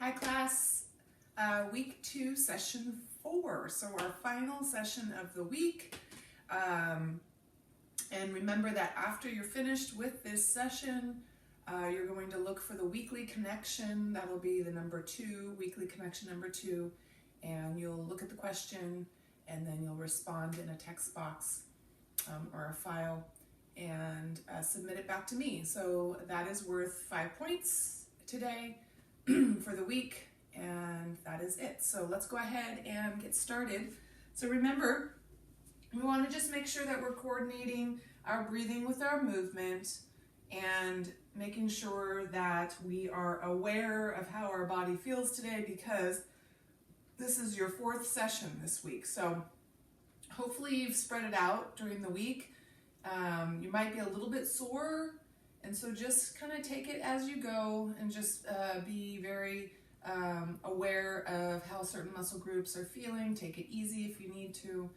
Hi class, week 2, session 4, so our final session of the week. And remember that after you're finished with this session, you're going to look for the weekly connection. That'll be the number 2, weekly connection number 2, and you'll look at the question and then you'll respond in a text box or a file and submit it back to me. So that is worth 5 points today for the week, and that is it. So let's go ahead and get started. So remember, we want to just make sure that we're coordinating our breathing with our movement and making sure that we are aware of how our body feels today, because this is your 4th session this week. So hopefully you've spread it out during the week. You might be a little bit sore, and so just kind of take it as you go and just be very aware of how certain muscle groups are feeling. Take it easy if you need to,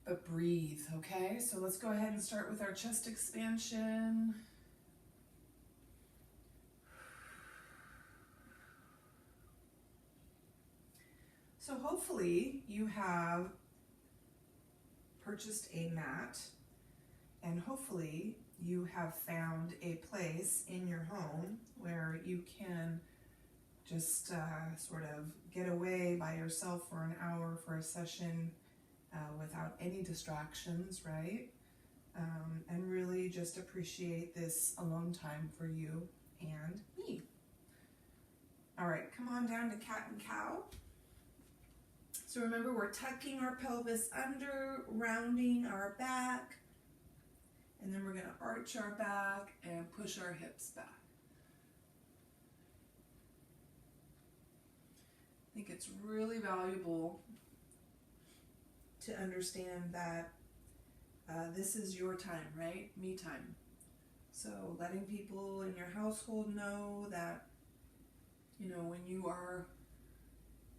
but breathe, okay? So let's go ahead and start with our chest expansion. So hopefully you have purchased a mat, and hopefully you have found a place in your home where you can just sort of get away by yourself for an hour for a session without any distractions, right? And really just appreciate this alone time for you and me. All right, come on down to cat and cow. So remember, we're tucking our pelvis under, rounding our back, and then we're going to arch our back and push our hips back. I think it's really valuable to understand that this is your time, right? Me time. So letting people in your household know that, you know, when you are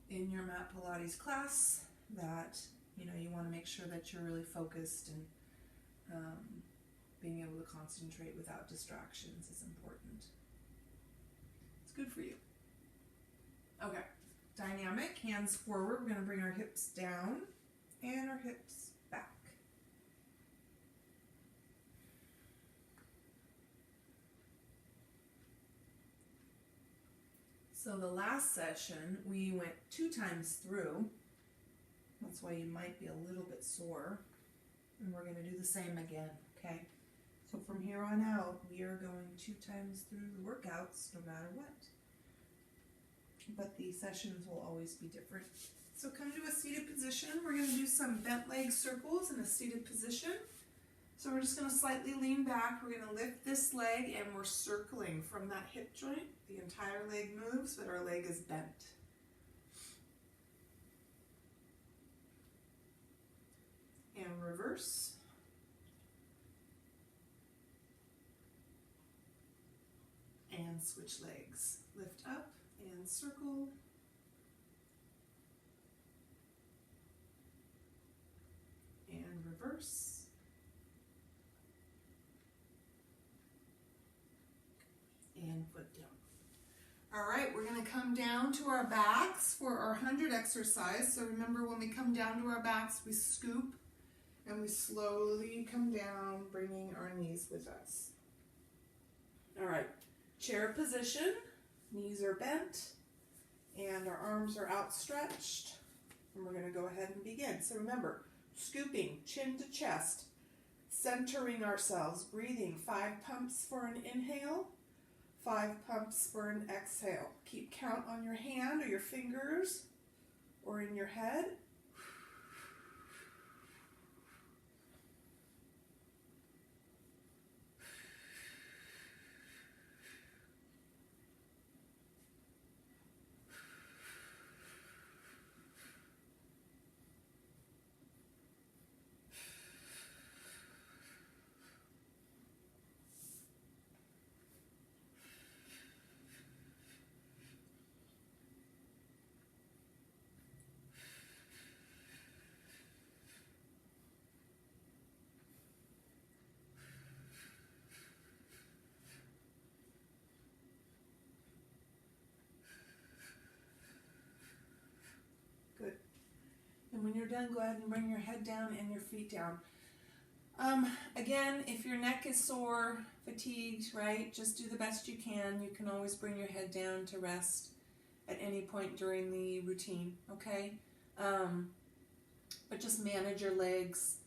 in your mat Pilates class, that, you know, you want to make sure that you're really focused, and being able to concentrate without distractions is important. It's good for you. Okay, dynamic, hands forward. We're going to bring our hips down and our hips back. So the last session, we went 2 times through. That's why you might be a little bit sore. And we're going to do the same again, okay? So from here on out, we are going 2 times through the workouts, no matter what. But the sessions will always be different. So come to a seated position. We're going to do some bent leg circles in a seated position. So we're just going to slightly lean back. We're going to lift this leg, and we're circling from that hip joint. The entire leg moves, but our leg is bent. And reverse. And switch legs. Lift up and circle. And reverse. And foot down. All right, we're going to come down to our backs for our 100 exercise. So remember, when we come down to our backs, we scoop and we slowly come down, bringing our knees with us. All right, chair position. Knees are bent and our arms are outstretched. And we're going to go ahead and begin. So remember, scooping, chin to chest, centering ourselves, breathing. 5 pumps for an inhale. 5 pumps for an exhale. Keep count on your hand or your fingers or in your head. when you're done, go ahead and bring your head down and your feet down. Again, if your neck is sore, fatigued, right, just do the best you can. You can always bring your head down to rest at any point during the routine, okay? But just manage your legs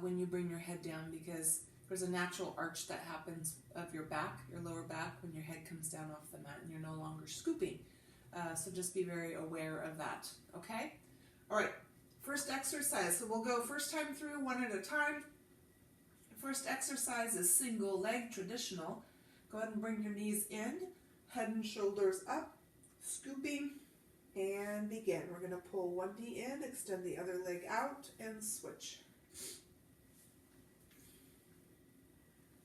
when you bring your head down, because there's a natural arch that happens of your back, your lower back, when your head comes down off the mat and you're no longer scooping. So just be very aware of that, okay? All right, first exercise. So we'll go first time through, one at a time. First exercise is single leg traditional. Go ahead and bring your knees in, head and shoulders up, scooping, and begin. We're going to pull one knee in, extend the other leg out, and switch.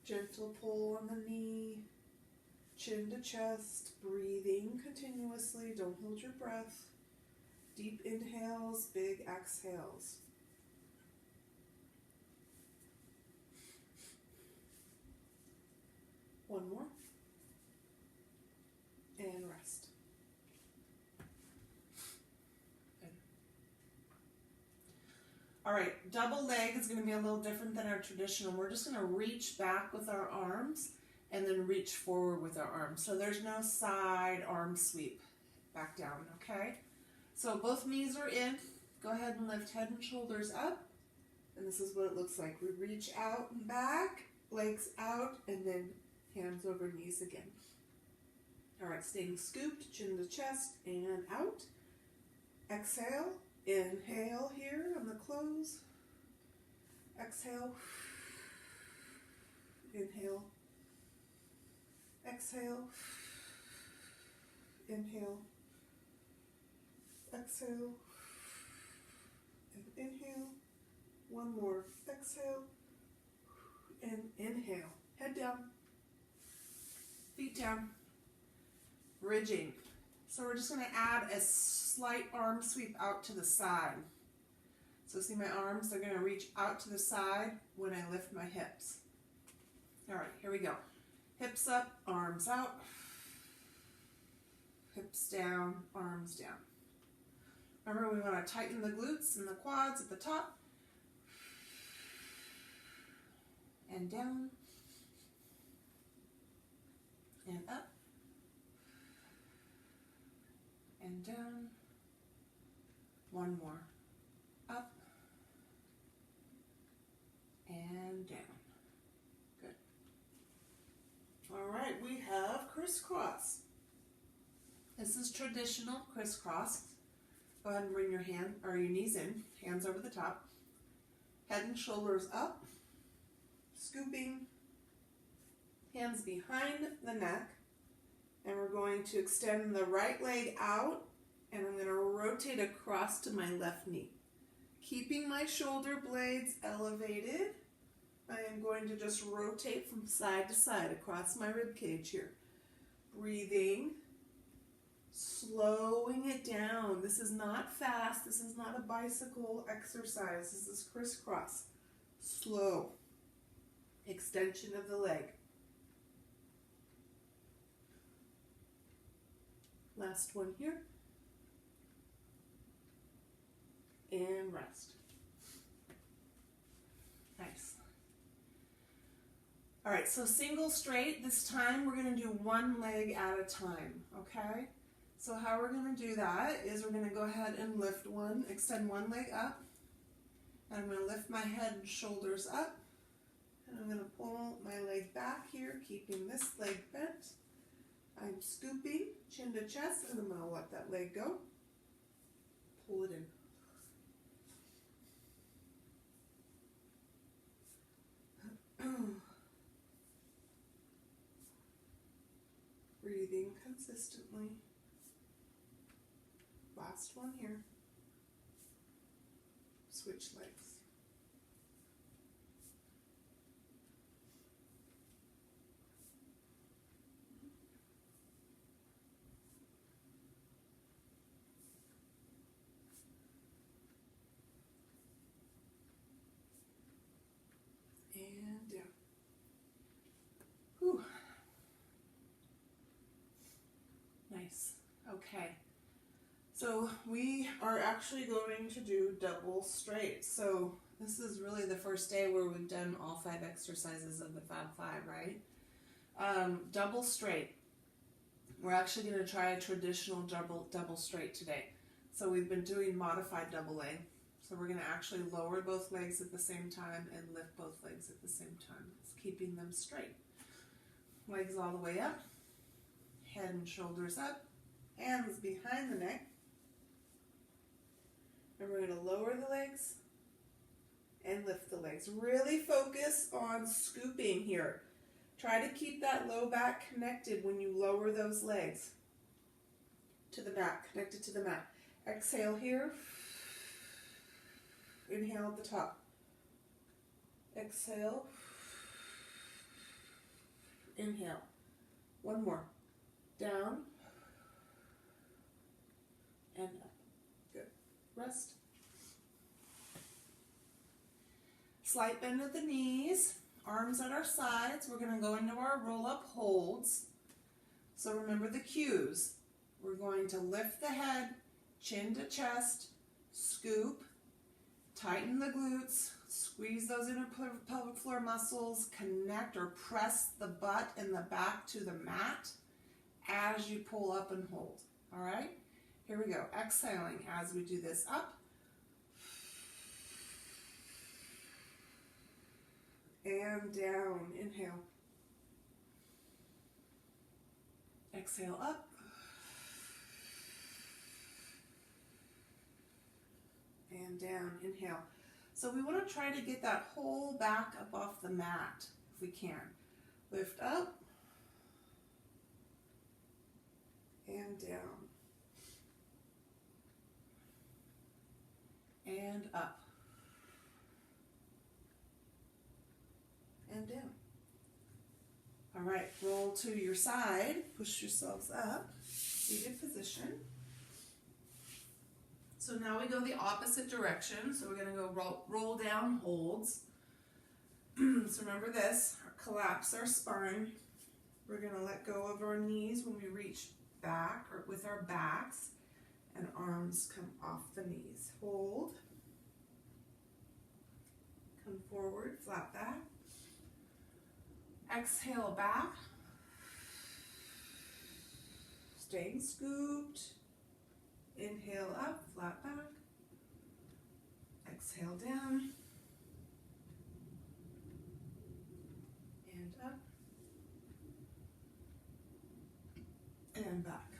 Gentle pull on the knee, chin to chest, breathing continuously. Don't hold your breath. Deep inhales, big exhales. One more. And rest. Good. All right, double leg is going to be a little different than our traditional. We're just going to reach back with our arms and then reach forward with our arms. So there's no side arm sweep back down, okay? So both knees are in. Go ahead and lift head and shoulders up. And this is what it looks like. We reach out and back, legs out, and then hands over knees again. All right, staying scooped, chin to chest, and out. Exhale, inhale here on the close. Exhale, inhale. Exhale, inhale. Exhale, and inhale. One more. Exhale, and inhale. Head down. Feet down, bridging. So we're just going to add a slight arm sweep out to the side. So see my arms, they're going to reach out to the side when I lift my hips. All right, here we go. Hips up, arms out. Hips down, arms down. Remember, we want to tighten the glutes and the quads at the top. And down. And up, and down, one more, up, and down. Good. All right, we have crisscross. This is traditional crisscross. Go ahead and bring your hand or your knees in, hands over the top, head and shoulders up, scooping, hands behind the neck, and we're going to extend the right leg out, and I'm going to rotate across to my left knee. Keeping my shoulder blades elevated, I am going to just rotate from side to side across my rib cage here. Breathing, slowing it down. This is not fast. This is not a bicycle exercise. This is crisscross. Slow. Extension of the leg. Last one here. And rest. Nice. All right, so single straight. This time we're going to do one leg at a time, okay? So how we're going to do that is we're going to go ahead and lift one, extend one leg up, and I'm going to lift my head and shoulders up, and I'm going to pull my leg back here, keeping this leg bent. I'm scooping, chin to chest, and I'm going to let that leg go. Pull it in. Breathing consistently. Last one here. Switch legs. And down. Whew. Nice. Okay. So we are actually going to do double straight. So this is really the first day where we've done all 5 exercises of the Fab 5, right? Double straight. We're actually going to try a traditional double straight today. So we've been doing modified double leg. So we're going to actually lower both legs at the same time and lift both legs at the same time. It's keeping them straight. Legs all the way up, head and shoulders up, hands behind the neck. And we're going to lower the legs and lift the legs. Really focus on scooping here. Try to keep that low back connected when you lower those legs to the mat, connected to the mat. Exhale here. Inhale at the top. Exhale. Inhale. One more. Down and up. Good. Rest. Slight bend of the knees. Arms at our sides. We're going to go into our roll-up holds. So remember the cues. We're going to lift the head, chin to chest, scoop, tighten the glutes, squeeze those inner pelvic floor muscles, connect or press the butt and the back to the mat as you pull up and hold. All right? Here we go. Exhaling as we do this up. And down. Inhale. Exhale up. And down. Inhale. So we want to try to get that whole back up off the mat if we can. Lift up. And down. And up. And down. All right, roll to your side, push yourselves up, seated position. So now we go the opposite direction. So we're going to go roll down holds. So remember this, collapse our spine. We're going to let go of our knees when we reach back or with our backs, and arms come off the knees. Hold. Come forward, flat back. Exhale back, staying scooped. Inhale up, flat back. Exhale down. And up. And back.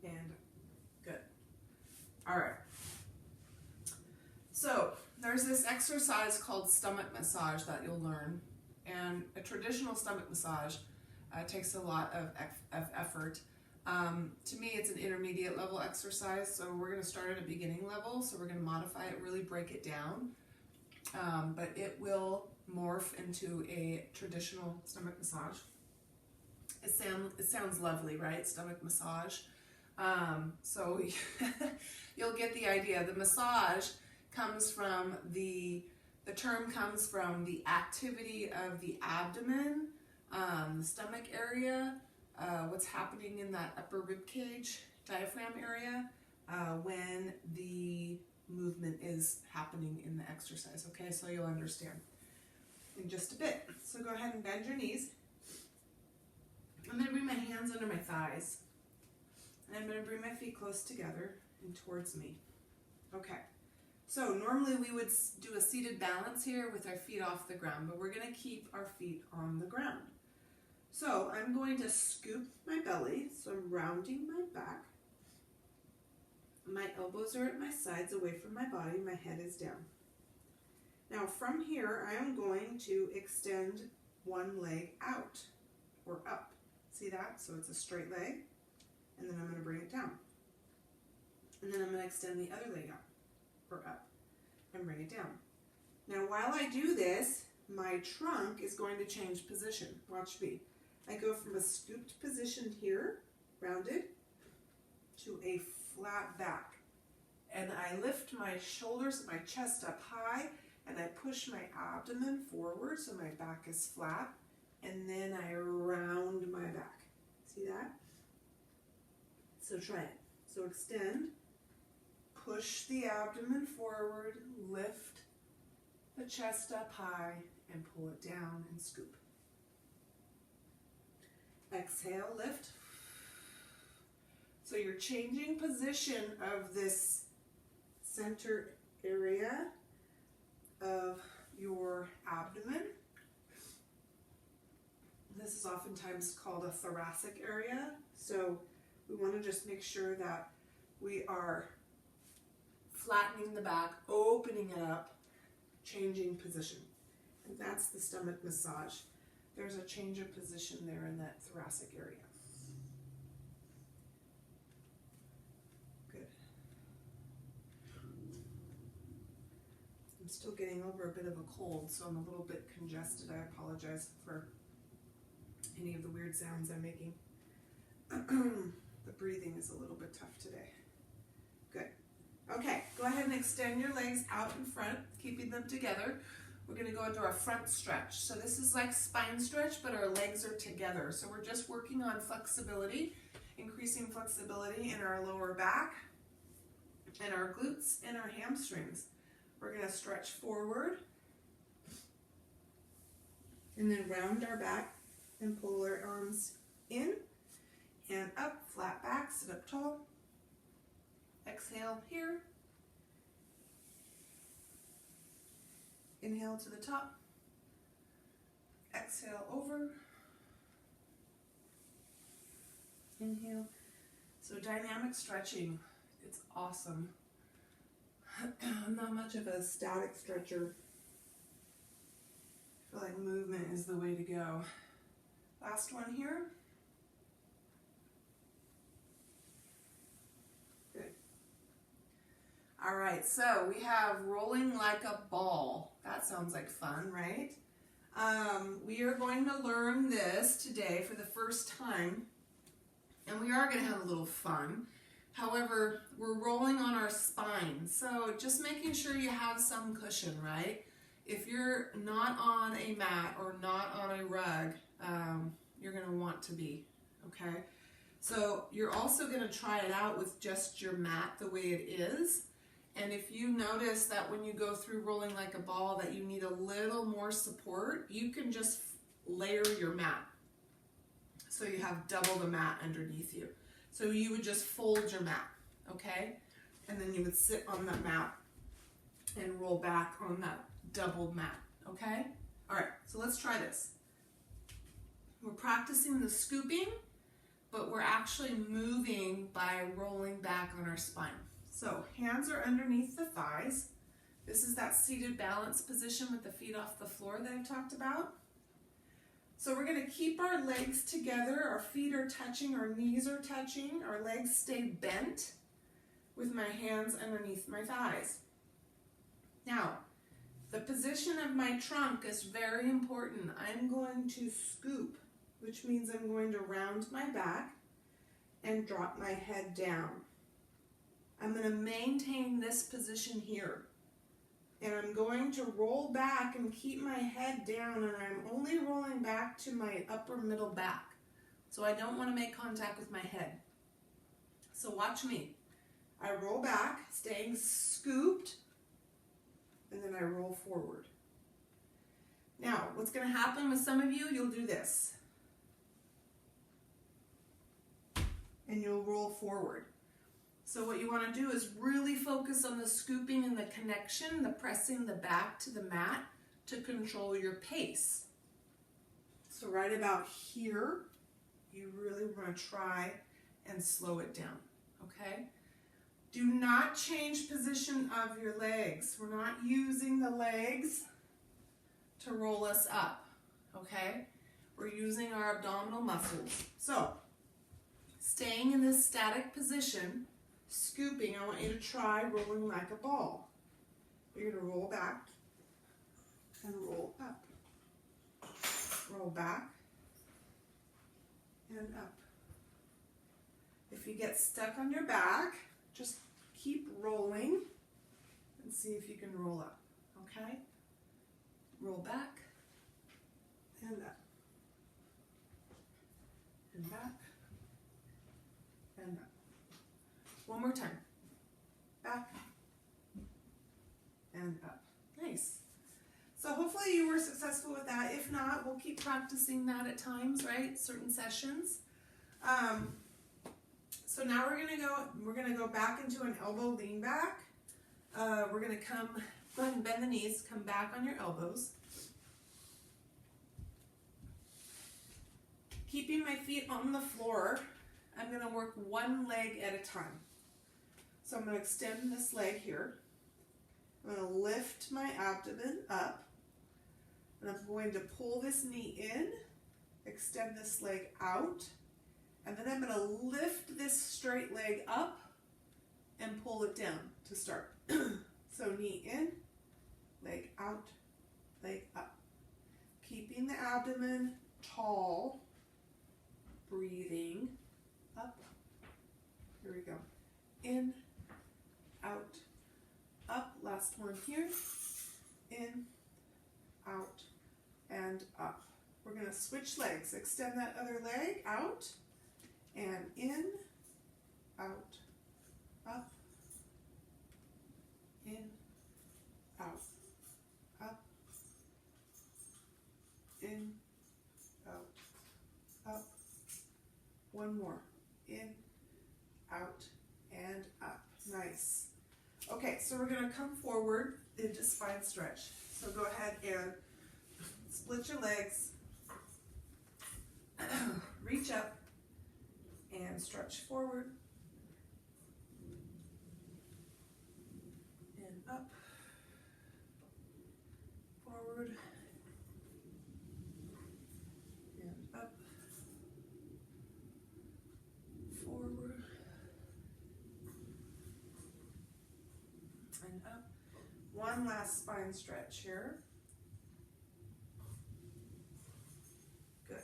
And good. All right. So there's this exercise called stomach massage that you'll learn, and a traditional stomach massage takes a lot of effort. To me, it's an intermediate level exercise, so we're going to start at a beginning level, so we're going to modify it, really break it down, but it will morph into a traditional stomach massage. It sounds lovely, right? Stomach massage. So you'll get the idea. The massage comes from the term comes from the activity of the abdomen, the stomach area, what's happening in that upper rib cage, diaphragm area, when the movement is happening in the exercise. Okay, so you'll understand in just a bit. So go ahead and bend your knees. I'm going to bring my hands under my thighs, and I'm going to bring my feet close together and towards me. Okay. So normally we would do a seated balance here with our feet off the ground, but we're going to keep our feet on the ground. So I'm going to scoop my belly, so I'm rounding my back. My elbows are at my sides away from my body, my head is down. Now from here I am going to extend one leg out or up. See that? So it's a straight leg, and then I'm going to bring it down. And then I'm going to extend the other leg out or up and bring it down. Now while I do this, my trunk is going to change position. Watch me. I go from a scooped position here, rounded, to a flat back. And I lift my shoulders, my chest up high, and I push my abdomen forward so my back is flat, and then I round my back. See that? So try it. So extend, push the abdomen forward, lift the chest up high, and pull it down and scoop. Exhale, lift. So you're changing position of this center area of your abdomen. This is oftentimes called a thoracic area. So we want to just make sure that we are flattening the back, opening it up, changing position. And that's the stomach massage. There's a change of position there in that thoracic area. Good. I'm still getting over a bit of a cold, so I'm a little bit congested. I apologize for any of the weird sounds I'm making. The breathing is a little bit tough today. Good. Okay, go ahead and extend your legs out in front, keeping them together. We're going to go into our front stretch. So this is like spine stretch, but our legs are together. So we're just working on flexibility, increasing flexibility in our lower back and our glutes and our hamstrings. We're going to stretch forward and then round our back and pull our arms in and up, flat back, sit up tall. Exhale here. Inhale to the top. Exhale over. Inhale. So dynamic stretching, it's awesome. I'm not much of a static stretcher. I feel like movement is the way to go. Last one here. Good. All right, so we have rolling like a ball. That sounds like fun, right? We are going to learn this today for the first time, and we are going to have a little fun. However, we're rolling on our spine, so just making sure you have some cushion, right? If you're not on a mat or not on a rug, you're going to want to be, okay? So you're also going to try it out with just your mat the way it is. And if you notice that when you go through rolling like a ball that you need a little more support, you can just layer your mat. So you have double the mat underneath you. So you would just fold your mat, okay? And then you would sit on that mat and roll back on that doubled mat, okay? All right, so let's try this. We're practicing the scooping, but we're actually moving by rolling back on our spine. So hands are underneath the thighs. This is that seated balance position with the feet off the floor that I talked about. So we're going to keep our legs together. Our feet are touching, our knees are touching, our legs stay bent with my hands underneath my thighs. Now, the position of my trunk is very important. I'm going to scoop, which means I'm going to round my back and drop my head down. I'm going to maintain this position here. And I'm going to roll back and keep my head down, and I'm only rolling back to my upper middle back. So I don't want to make contact with my head. So watch me. I roll back, staying scooped, and then I roll forward. Now, what's going to happen with some of you, you'll do this. And you'll roll forward. So what you want to do is really focus on the scooping and the connection, the pressing the back to the mat to control your pace. So right about here, you really want to try and slow it down, okay? Do not change position of your legs. We're not using the legs to roll us up, okay? We're using our abdominal muscles. So, staying in this static position, scooping, I want you to try rolling like a ball. You're going to roll back and roll up. Roll back and up. If you get stuck on your back, just keep rolling and see if you can roll up, okay? Roll back and up. And back and up. One more time. Back and up. Nice. So hopefully you were successful with that. If not, we'll keep practicing that at times, right? Certain sessions. So now we're gonna go back into an elbow lean back. We're gonna go ahead and bend the knees, come back on your elbows. Keeping my feet on the floor, I'm gonna work one leg at a time. So I'm gonna extend this leg here. I'm gonna lift my abdomen up. And I'm going to pull this knee in, extend this leg out, and then I'm going to lift this straight leg up and pull it down to start. So knee in, leg out, leg up. Keeping the abdomen tall, breathing up. Here we go. In, out, up. Last one here. In, out, and up. We're going to switch legs. Extend that other leg out and in, out, up, in, out, up, in, out, up. One more. In, out, and up. Nice. Okay, so we're going to come forward into spine stretch. So go ahead and split your legs, reach up, and stretch forward, and up, forward, and up, forward, and up. One last spine stretch here. Good.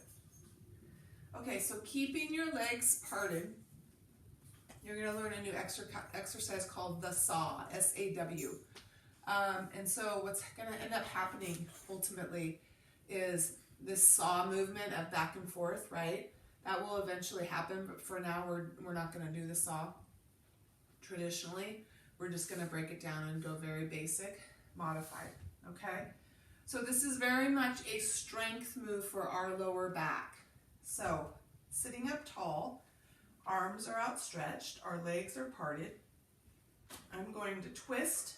Okay, so keeping your legs parted, you're going to learn a new exercise called the SAW, S-A-W. And so what's going to end up happening ultimately is this SAW movement of back and forth, right? That will eventually happen, but for now we're not going to do the SAW traditionally. We're just going to break it down and go very basic, modified, okay? So this is very much a strength move for our lower back. So sitting up tall, arms are outstretched, our legs are parted. I'm going to twist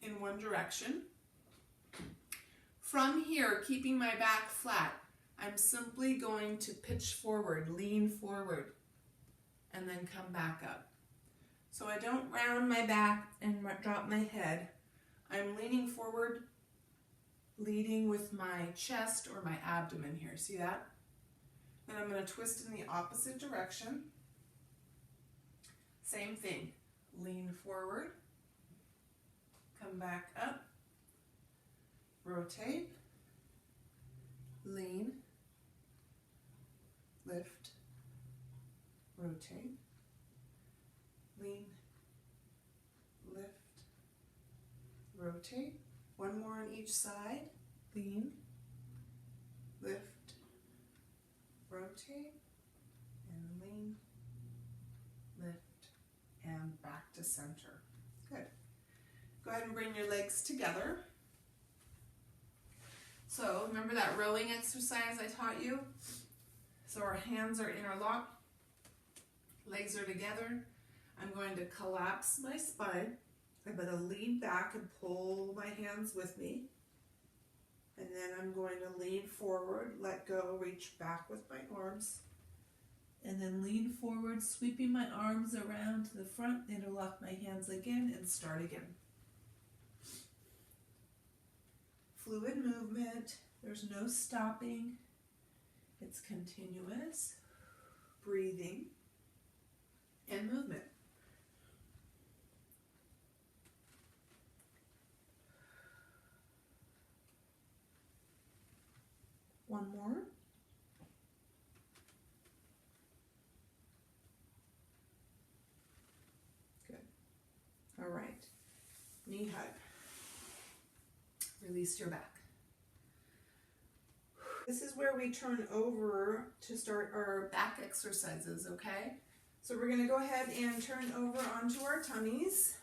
in one direction. From here, keeping my back flat, I'm simply going to pitch forward, lean forward, and then come back up. So I don't round my back and drop my head. I'm leaning forward, leading with my chest or my abdomen here. See that? Then I'm going to twist in the opposite direction. Same thing. Lean forward, come back up, rotate, lean, lift, rotate, lean, lift, rotate. One more on each side. Lean, lift, rotate, and lean, lift, and back to center. Good. Go ahead and bring your legs together. So remember that rowing exercise I taught you? So our hands are interlocked, legs are together. I'm going to collapse my spine. I'm going to lean back and pull my hands with me. And then I'm going to lean forward, let go, reach back with my arms. And then lean forward, sweeping my arms around to the front, interlock my hands again, and start again. Fluid movement. There's no stopping. It's continuous. Breathing and movement. One more. Good. All right. Knee hug. Release your back. This is where we turn over to start our back exercises, okay? So we're going to go ahead and turn over onto our tummies.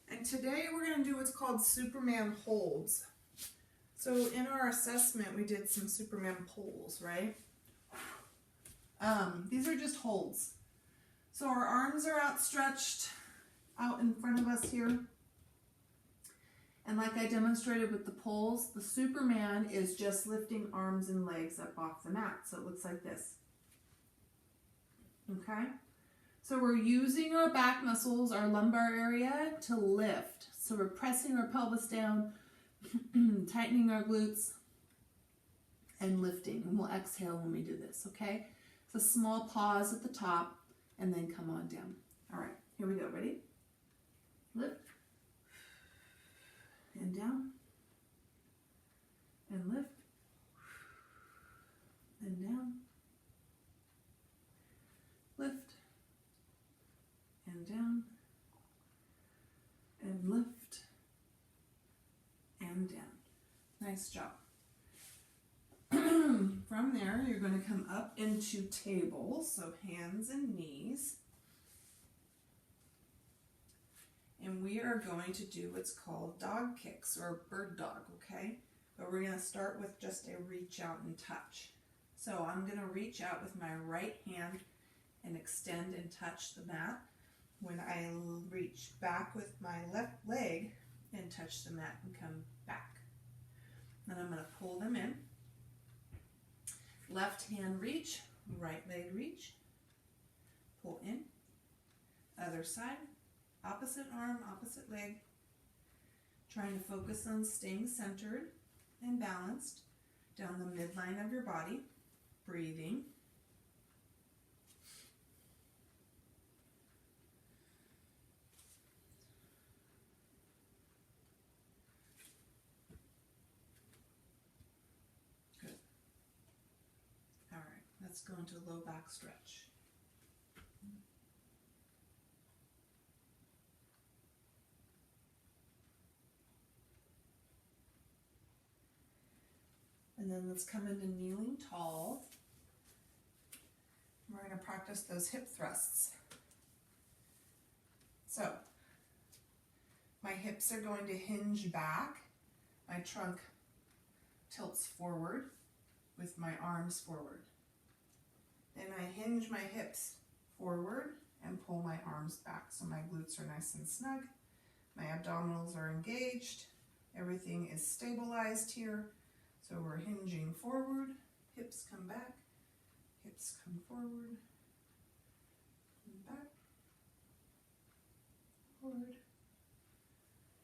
And today we're going to do what's called Superman holds. So in our assessment, we did some Superman pulls, right? These are just holds. So our arms are outstretched out in front of us here. And like I demonstrated with the pulls, the Superman is just lifting arms and legs up off the mat. So it looks like this. Okay? So we're using our back muscles, our lumbar area, to lift. So we're pressing our pelvis down, tightening our glutes, and lifting. And we'll exhale when we do this, okay? It's a small pause at the top, and then come on down. All right, here we go. Ready? Lift. And down. And lift. And down. Lift. And down. And lift. And down. Nice job. From there, you're going to come up into table, so hands and knees. And we are going to do what's called dog kicks or bird dog, okay? But we're going to start with just a reach out and touch. So I'm going to reach out with my right hand and extend and touch the mat. When I reach back with my left leg and touch the mat and come back. Then I'm going to pull them in. Left hand reach, right leg reach, pull in, other side, opposite arm, opposite leg, trying to focus on staying centered and balanced down the midline of your body, breathing. Let's go into low back stretch. And then let's come into kneeling tall. We're going to practice those hip thrusts. So, my hips are going to hinge back. My trunk tilts forward with my arms forward. Then I hinge my hips forward and pull my arms back so my glutes are nice and snug. My abdominals are engaged. Everything is stabilized here. So we're hinging forward, hips come back, hips come forward, and back, forward,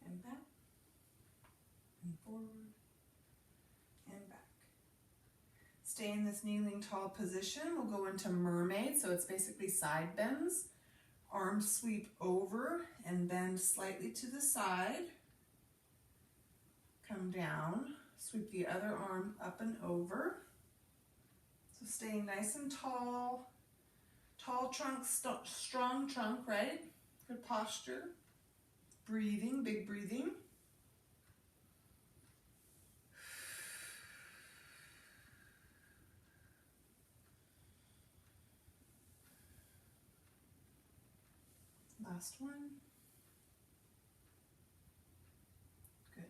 and back, and forward, and back. Stay in this kneeling tall position. We'll go into mermaid, so it's basically side bends. Arms sweep over and bend slightly to the side. Come down, sweep the other arm up and over. So staying nice and tall. Tall trunk, strong trunk, right? Good posture. Breathing, big breathing. Last one. Good.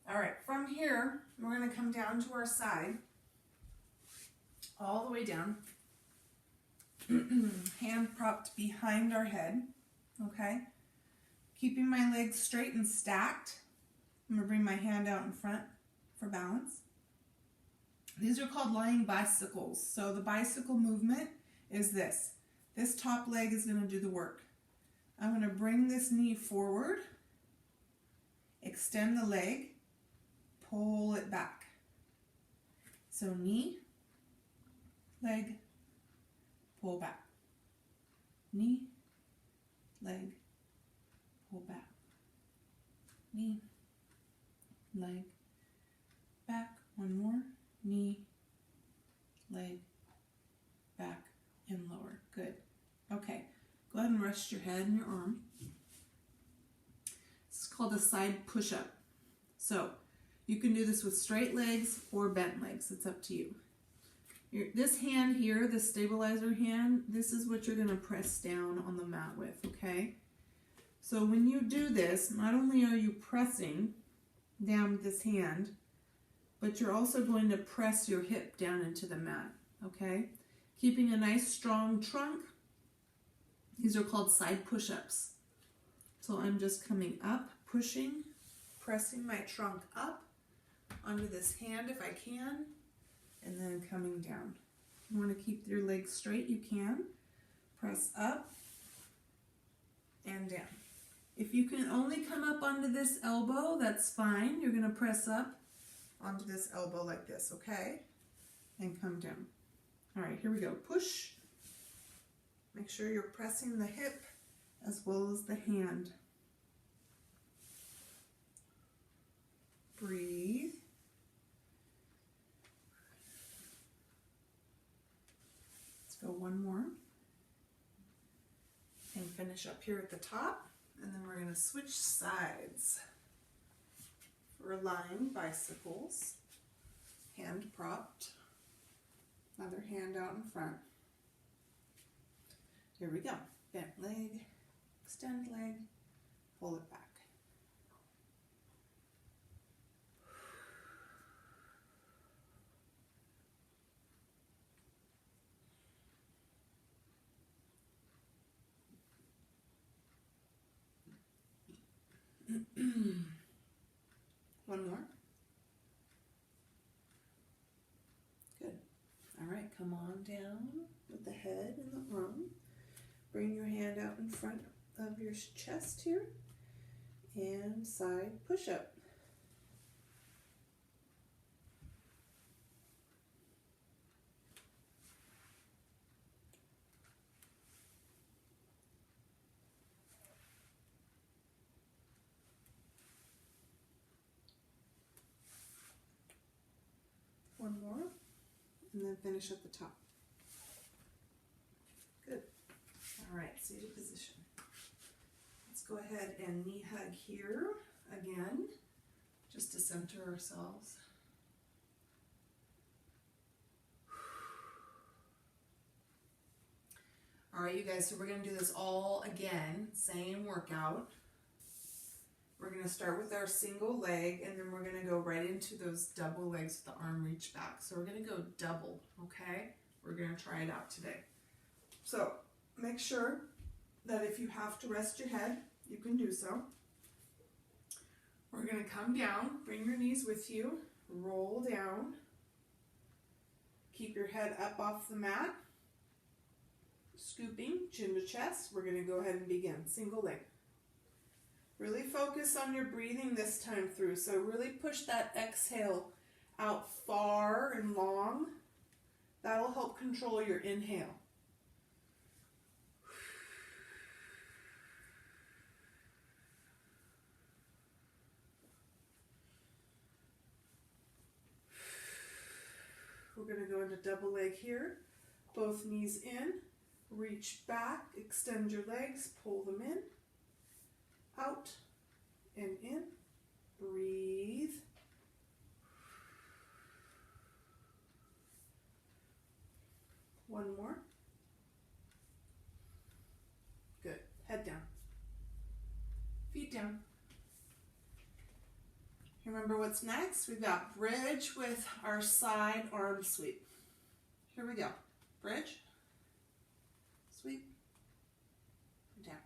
All right, from here, we're going to come down to our side, all the way down. Hand propped behind our head, okay? Keeping my legs straight and stacked. I'm going to bring my hand out in front for balance. These are called lying bicycles. So the bicycle movement is this. This top leg is going to do the work. I'm going to bring this knee forward, extend the leg, pull it back. So knee, leg, pull back. Knee, leg, pull back. Knee, leg, back. One more. Knee, leg, back, and lower. Good. Okay. Go ahead and rest your head and your arm. This is called a side push-up. So you can do this with straight legs or bent legs. It's up to you. This hand here, the stabilizer hand, this is what you're going to press down on the mat with, okay? So when you do this, not only are you pressing down with this hand, but you're also going to press your hip down into the mat, okay? Keeping a nice strong trunk. These are called side push-ups. So I'm just coming up, pushing, pressing my trunk up onto this hand if I can, and then coming down. If you want to keep your legs straight, you can. Press up and down. If you can only come up onto this elbow, that's fine. You're going to press up onto this elbow like this, okay? And come down. All right, here we go. Push. Make sure you're pressing the hip as well as the hand. Breathe. Let's go one more. And finish up here at the top. And then we're going to switch sides. For lying bicycles. Hand propped. Another hand out in front. Here we go. Bent leg, extend leg, pull it back. One more. Good. All right, come on down with the head in the arm. Bring your hand out in front of your chest here. And side push-up. One more, and then finish at the top. Good. All right, seated position. Let's go ahead and knee hug here again, just to center ourselves. All right, you guys, so we're going to do this all again, same workout. We're going to start with our single leg, and then we're going to go right into those double legs with the arm reach back. So we're going to go double, okay? We're going to try it out today. So make sure that if you have to rest your head, you can do so. We're going to come down, bring your knees with you, roll down. Keep your head up off the mat. Scooping, chin to chest. We're going to go ahead and begin. Single leg. Really focus on your breathing this time through. So really push that exhale out far and long. That'll help control your inhale. We're going to go into double leg here. Both knees in. Reach back. Extend your legs. Pull them in. Out and in. Breathe. One more. Good. Head down. Feet down. Remember what's next? We've got bridge with our side arm sweep. Here we go. Bridge. Sweep. Down.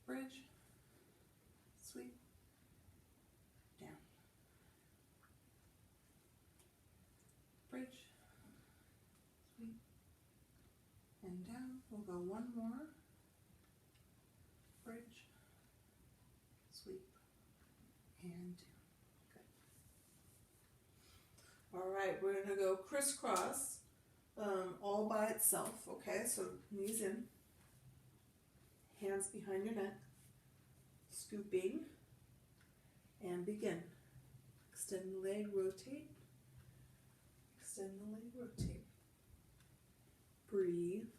Bridge, sweep, down. Bridge, sweep, and down. We'll go one more. Bridge, sweep, and down. Good. All right, we're going to go crisscross all by itself, okay? So knees in. Hands behind your neck, scooping, and begin. Extend the leg, rotate. Extend the leg, rotate. Breathe.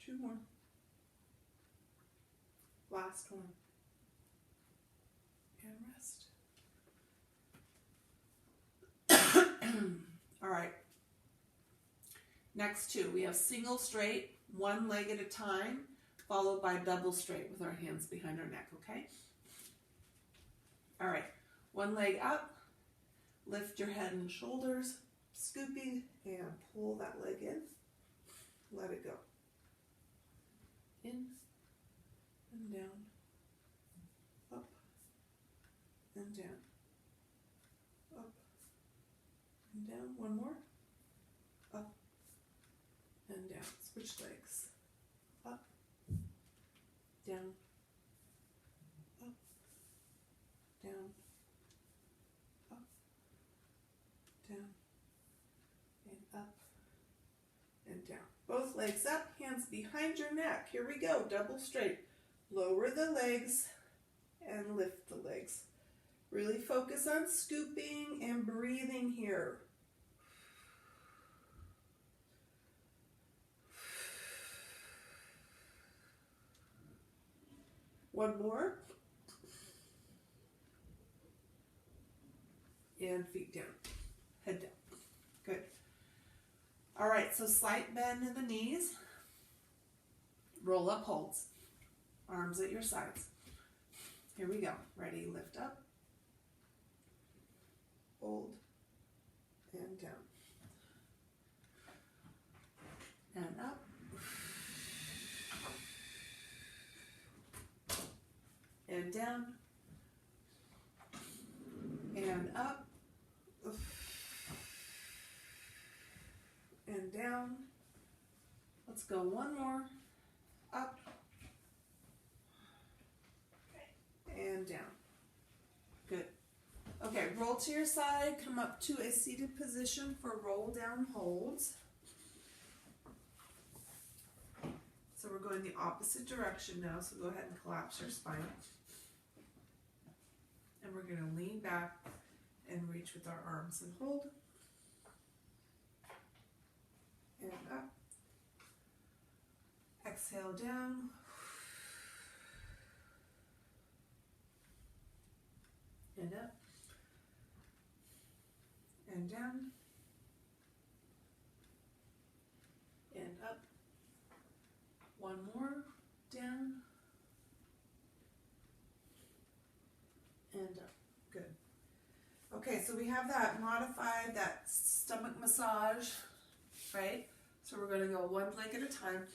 2 more. Last one. And rest. All right. Next 2, we have single straight, one leg at a time, followed by double straight with our hands behind our neck, okay? All right, one leg up, lift your head and shoulders, scooping, and pull that leg in. Let it go. In and down, up and down, up and down. One more. Up and down. Switch legs. Up, down, up, down, up, down, and up and down. Both legs up, hands behind your neck. Here we go, double straight. Lower the legs and lift the legs. Really focus on scooping and breathing here. One more. And feet down, head down. Good. All right, so slight bend in the knees. Roll up holds. Arms at your sides. Here we go. Ready, lift up. Hold. And down. And up. And down. And up. And down. Let's go one more. Up. And down. Good. Okay, roll to your side, come up to a seated position for roll down holds. So we're going the opposite direction now, so go ahead and collapse your spine. And we're going to lean back and reach with our arms and hold. And up. Exhale down. And up. And down. And up. One more. Down. And up. Good. Okay, so we have that modified, that stomach massage, right? So we're going to go one leg at a time.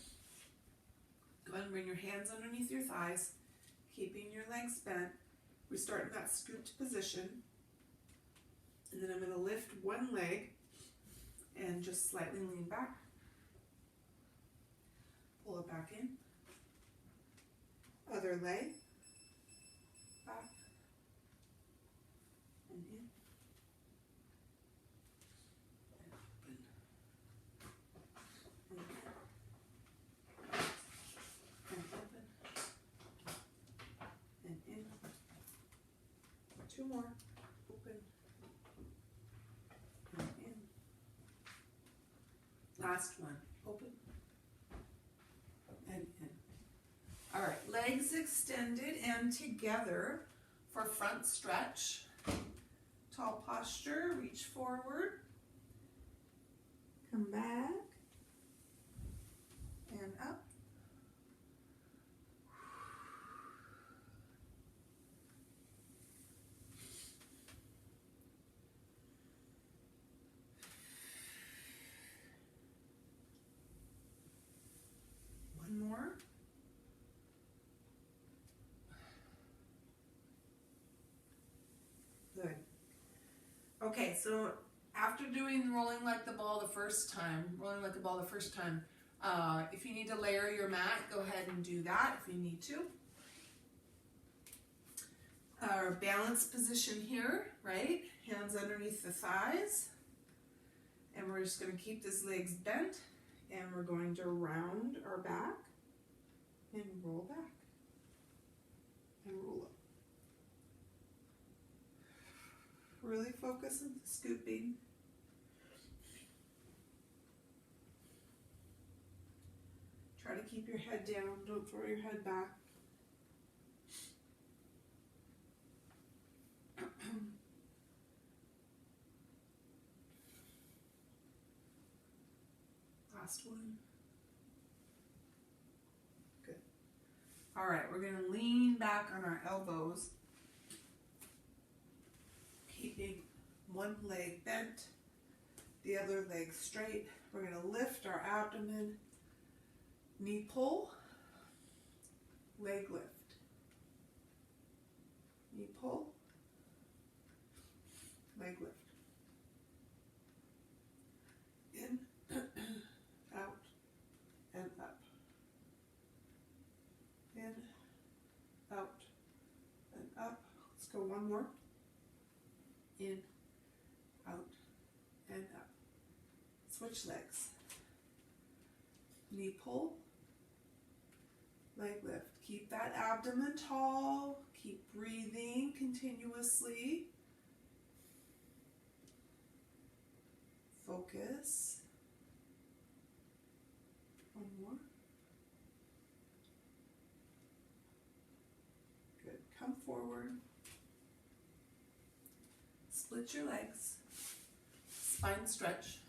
Go ahead and bring your hands underneath your thighs, keeping your legs bent. We start in that scooped position. And then I'm going to lift one leg and just slightly lean back. Pull it back in. Other leg. Back. And in. And open. And in. And open. And in. 2 more. Open. And in. Last one. Open. And in. All right, legs extended and together for front stretch. Tall posture, reach forward. Come back. And up. One more. Good. Okay, so after doing rolling like the ball the first time, if you need to layer your mat, go ahead and do that if you need to. Our balance position here, right? Hands underneath the thighs. And we're just going to keep these legs bent. And we're going to round our back and roll back and roll up. Really focus on the scooping. Try to keep your head down. Don't throw your head back. Last one. Good. All right, we're going to lean back on our elbows, keeping one leg bent, the other leg straight. We're going to lift our abdomen, knee pull, leg lift. Knee pull, leg lift. In, out, and up. In, out, and up. Let's go one more. In, out, and up. Switch legs. Knee pull, leg lift. Keep that abdomen tall. Keep breathing continuously. Focus. One more. Good. Come forward. Split your legs. Spine stretch.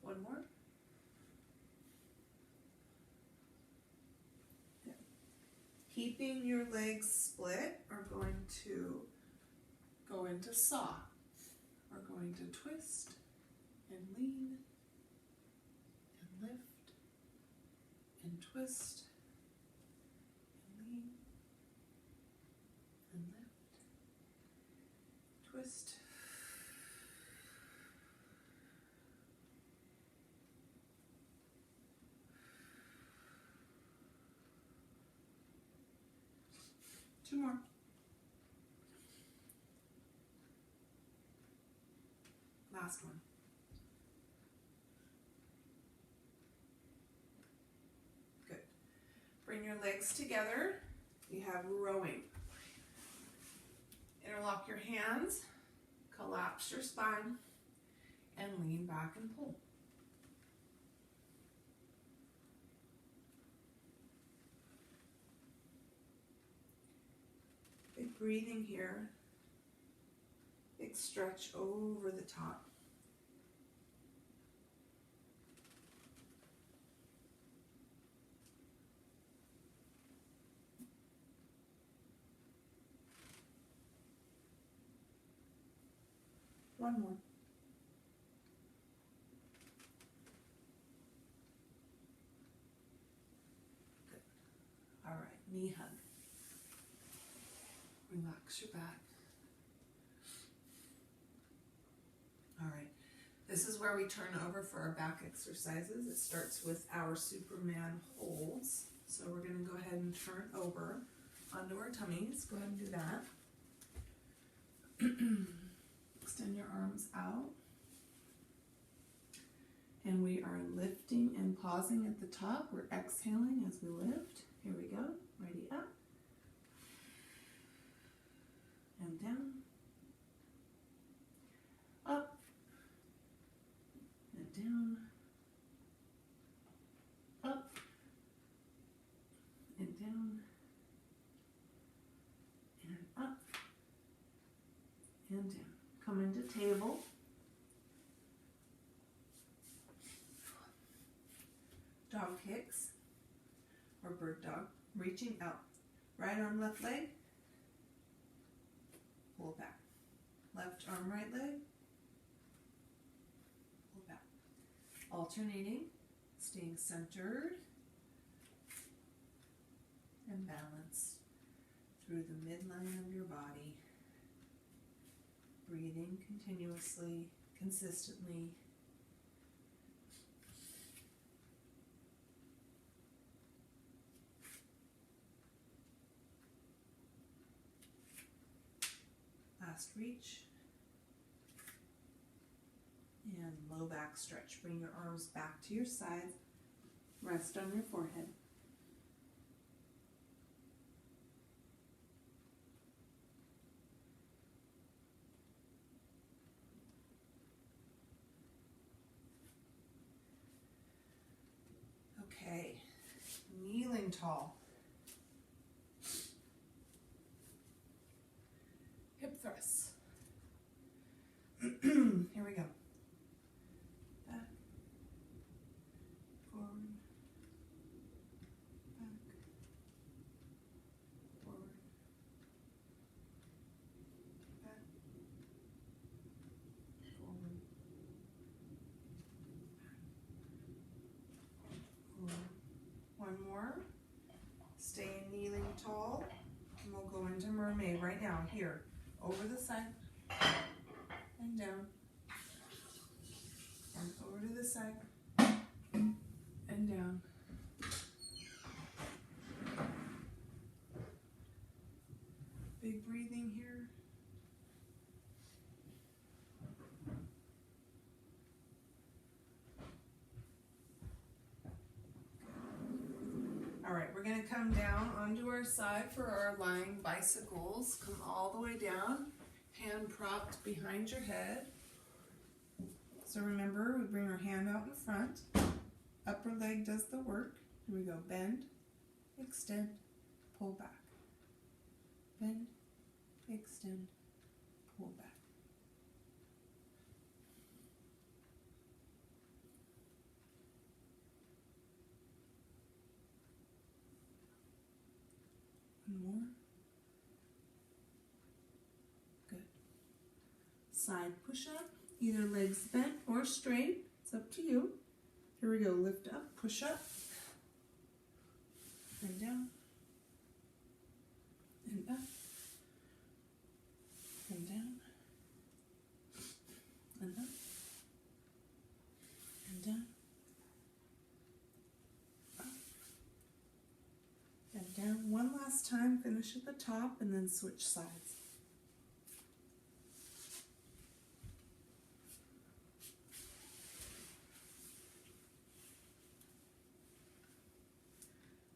One more. Good. Keeping your legs split, we're going to go into saw. We're going to twist and lean and lift and twist and lean and lift, twist. Two more. Last one. Good. Bring your legs together. We have rowing. Interlock your hands, collapse your spine, and lean back and pull. Big breathing here. Big stretch over the top. One more. Good. All right, knee hug. Relax your back. All right, this is where we turn over for our back exercises. It starts with our Superman holds. So we're going to go ahead and turn over onto our tummies. Go ahead and do that. Extend your arms out. And we are lifting and pausing at the top. We're exhaling as we lift. Here we go. Ready, up. And down. Up. And down. Up. And down. And up. And down. Come into table. Dog kicks or bird dog. Reaching out. Right arm, left leg. Pull back. Left arm, right leg. Pull back. Alternating. Staying centered and balanced through the midline of your body. Breathing continuously, consistently. Last reach. low back stretch. Bring your arms back to your sides. Rest on your forehead. Okay, kneeling tall. Hip thrusts. Here we go. Back, forward, back, forward, back, forward, forward. One more. Stay kneeling tall. And we'll go into mermaid right now. Here. Over the side. And down. And over to the side. And down. Big breathing here. All right, we're going to come down onto our side for our lying bicycles. Come all the way down, hand propped behind your head. So remember, we bring our hand out in front. Upper leg does the work. Here we go. Bend, extend, pull back. Bend, extend, pull back. One more. Good. Side push up, either legs bent or straight. It's up to you. Here we go. Lift up, push up, and down, and up, and down, and up, and down, up, and down. One last time, finish at the top, and then switch sides.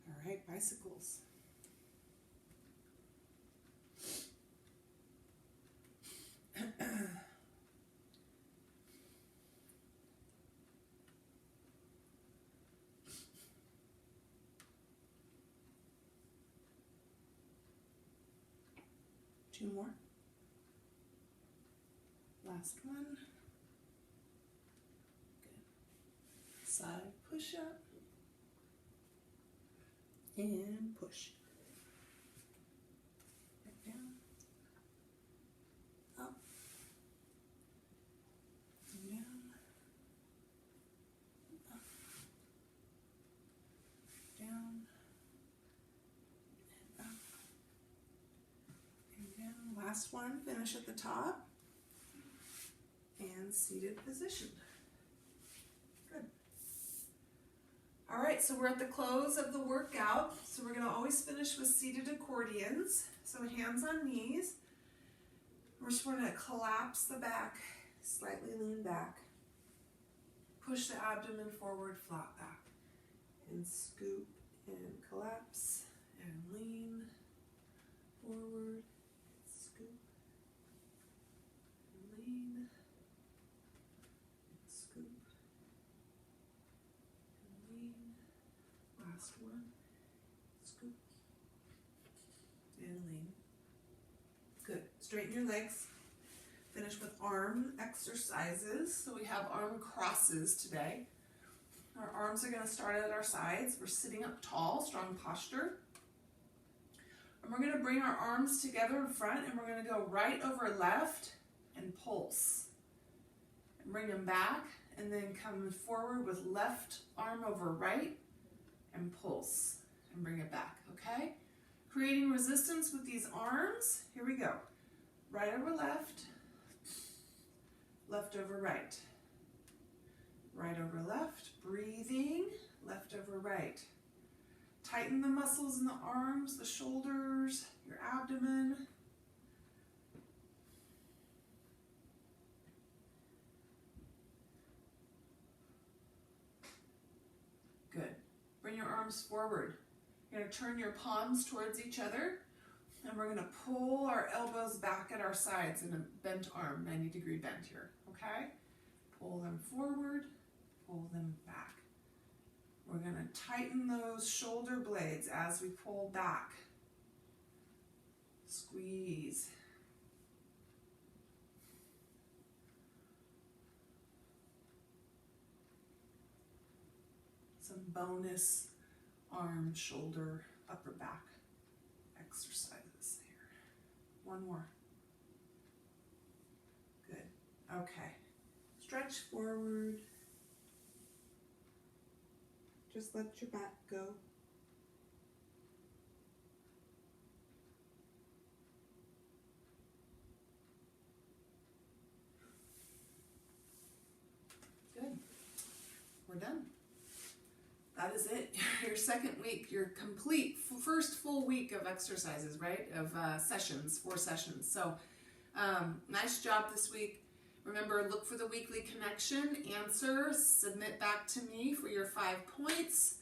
All right, bicycles. Two more. Last one. Good. Side push up. And push. Back down. Up. And down. Up. Down. And up. And down. Last one, finish at the top. And seated position. Good. All right, so we're at the close of the workout. So we're gonna always finish with seated accordions. So hands on knees. We're just gonna collapse the back, slightly lean back. Push the abdomen forward, flat back. And scoop and collapse and lean forward. Scoop and lean. Scoop and lean. Last one. Scoop and lean. Good. Straighten your legs. Finish with arm exercises. So we have arm crosses today. Our arms are going to start at our sides. We're sitting up tall, strong posture. And we're going to bring our arms together in front and we're going to go right over left and pulse. And bring them back and then come forward with left arm over right and pulse and bring it back, okay? Creating resistance with these arms. Here we go. Right over left, left over right. Right over left, breathing, left over right. Tighten the muscles in the arms, the shoulders, your abdomen. Bring your arms forward. You're going to turn your palms towards each other, and we're going to pull our elbows back at our sides in a bent arm, 90-degree bend here, okay? Pull them forward, pull them back. We're going to tighten those shoulder blades as we pull back. Squeeze. Some bonus arm, shoulder, upper back exercises here. One more. Good. Okay. Stretch forward. Just let your back go. Good. We're done. That is it. Your second week, your complete first full week of exercises, right? Of sessions, 4 sessions. So nice job this week. Remember, look for the weekly connection, answer, submit back to me for your 5 points.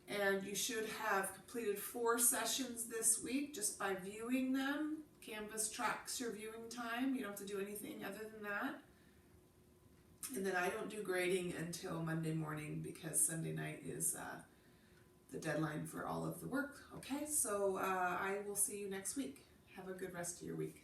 And you should have completed 4 sessions this week just by viewing them. Canvas tracks your viewing time. You don't have to do anything other than that. And then I don't do grading until Monday morning because Sunday night is the deadline for all of the work. Okay, so I will see you next week. Have a good rest of your week.